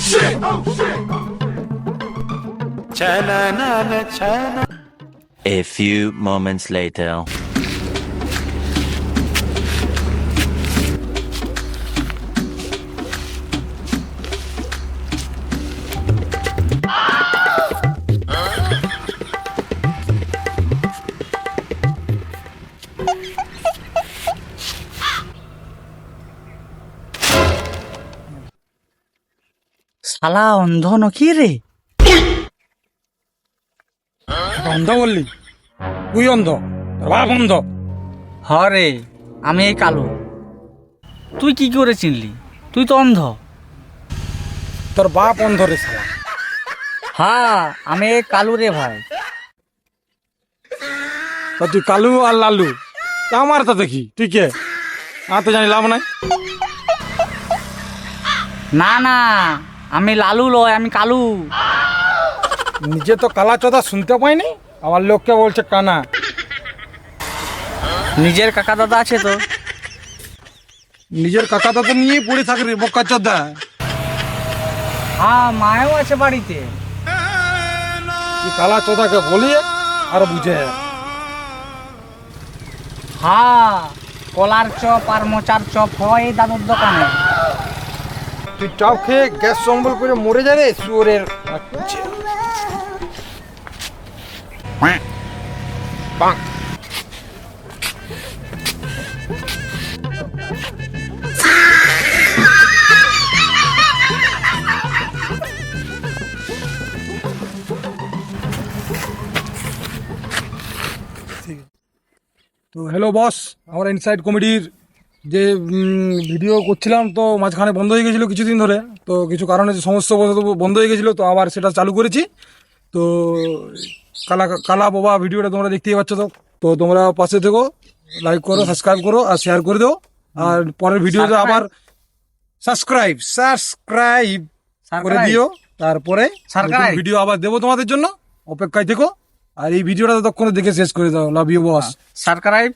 A few moments later. শালা অন্ধ নকি রে? অন্ধ বললি? তুই অন্ধ, তোর বাপ অন্ধ। হরে, আমি এই কালু। তুই কি করে চিনলি? তুই তো অন্ধ। তোর বাপ অন্ধ রে শালা। হ্যাঁ, আমি এই কালু রে ভাই। তা তুই কালু আর লালু, তা আমার তো দেখি তুই কে? আর তো জানি লাভ নাই। না না, আমি লালু লয়, আমি কালু। নিজে তো কালা চোদা শুনতে পাইনি, আমার লোককে বলছে কানা। নিজের কাকা দাদা আছে তো? নিজের কাকা দাদা নিয়েই পড়ে থাকে রে বোকা চোদা। হ্যাঁ, মায়ও আছে বাড়িতে। তুই কালা চোদাকে বলিয়ে আর বুঝে। হ্যাঁ, কলার চপ আর মোচার চপ হয় এই দাদুর দোকানে। তুই চপ খেয়ে গ্যাস সম্বল করে মরে যা রে শুয়োরের বাচ্চা। বাং। তো হ্যালো বস, আমরা ইনসাইড কমেডির যে ভিডিও করছিলাম তো মাঝখানে বন্ধ হয়ে গেছিলো কিছুদিন ধরে। তো কিছু কারণে যে সমস্যা বন্ধ হয়ে গেছিলো, তো আবার সেটা চালু করেছি। তো কালা কালা বাবা ভিডিওটা তোমরা দেখতেই পাচ্ছ। তো তো তোমরা পাশে থেকো, লাইক করো, সাবস্ক্রাইব করো আর শেয়ার করে দাও। আর পরের ভিডিওতে আবার সাবস্ক্রাইব করে দিও। তারপরে ভিডিও আবার দেবো তোমাদের জন্য, অপেক্ষায় থেকো। আর এই ভিডিওটা ততক্ষণে দেখে শেষ করে দাও। Love you boss. সাবস্ক্রাইব